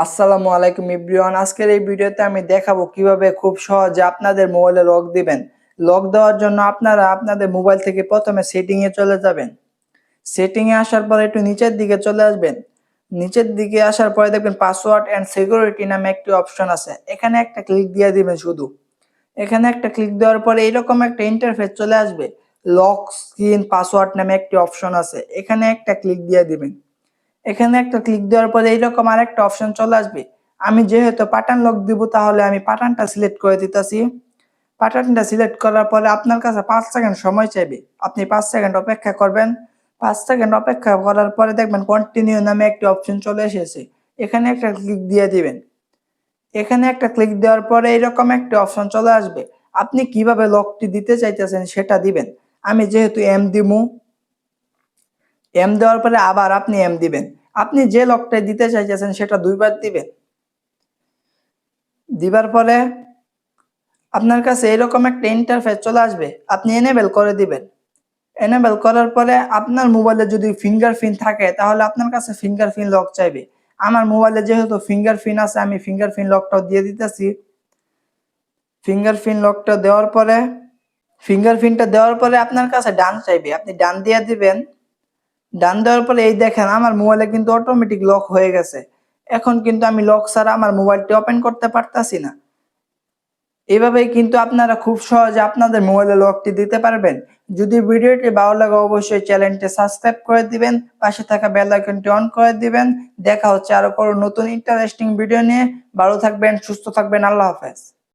আসসালামু আলাইকুম এভরিওয়ান। আজকের এই ভিডিওতে আমি দেখাবো কিভাবে খুব সহজে আপনাদের মোবাইলে লক দিবেন। লক দেওয়ার জন্য আপনারা আপনাদের মোবাইল থেকে প্রথমে সেটিং এ চলে যাবেন। সেটিং এ আসার পরে একটু নিচের দিকে চলে আসবেন। নিচের দিকে আসার পরে দেখবেন পাসওয়ার্ড এন্ড সিকিউরিটি নামে একটি অপশন আছে, এখানে একটা ক্লিক দিয়ে দিবেন। শুধু এখানে একটা ক্লিক দেওয়ার পরে এইরকম একটা ইন্টারফেস চলে আসবে। লক স্ক্রিন পাসওয়ার্ড নামে একটি অপশন আছে, এখানে একটা ক্লিক দিয়ে দিবেন। এখানে একটা ক্লিক দেওয়ার পরে এইরকম আরেকটা অপশন চলে আসবে। আমি যেহেতু প্যাটার্ন লক দিব, তাহলে আমি প্যাটার্নটা সিলেক্ট করে দিতেছি। প্যাটার্নটা সিলেক্ট করার পরে আপনার কাছে 5 সেকেন্ড সময় চাইবে, আপনি 5 সেকেন্ড অপেক্ষা করবেন। 5 সেকেন্ড অপেক্ষা করার পরে দেখবেন কন্টিনিউ নামে একটি অপশন চলে এসেছে, এখানে একটা ক্লিক দিয়ে দিবেন। এখানে একটা ক্লিক দেওয়ার পরে এইরকম একটা অপশন চলে আসবে, আপনি কিভাবে লকটি দিতে চাইতেছেন সেটা দিবেন। আমি যেহেতু এম দিমু, এম দেওয়ার পরে আবার আপনি এম দিবেন। আপনি যে লকটা দিতে চাইতেছেন সেটা 2 বার দিবেন। দিবার পরে আপনার কাছে এরকম একটা ইন্টারফেস চলে আসবে, আপনি এনেবল করে দিবেন। এনেবল করার পরে আপনার মোবাইলে যদি ফিঙ্গারপ্রিন্ট থাকে তাহলে আপনার কাছে ফিঙ্গারপ্রিন্ট লক চাইবে। আমার মোবাইলে যেহেতু ফিঙ্গারপ্রিন্ট আছে, আমি ফিঙ্গারপ্রিন্ট লকটাও দিয়ে দিতেছি। ফিঙ্গারপ্রিন্ট লকটা দেওয়ার পরে ফিঙ্গারপ্রিন্টটা দেওয়ার পরে আপনার কাছে ডান চাইবে, আপনি ডান দিয়ে দিবেন। ডান দেওয়ার পরে এই দেখেন আমার মোবাইলে কিন্তু অটোমেটিক লক হয়ে গেছে। এখন কিন্তু আমি লক ছাড়া আমার মোবাইলটি ওপেন করতে পারতাছি না। এভাবেই কিন্তু আপনারা খুব সহজে আপনাদের মোবাইলে লকটি দিতে পারবেন। যদি ভিডিওটি ভালো লাগে অবশ্যই চ্যানেলটি সাবস্ক্রাইব করে দিবেন, পাশে থাকা বেল আইকনটি অন করে দিবেন। দেখা হচ্ছে আরো কোনো নতুন ইন্টারেস্টিং ভিডিও নিয়ে। ভালো থাকবেন, সুস্থ থাকবেন, আল্লাহ হাফেজ।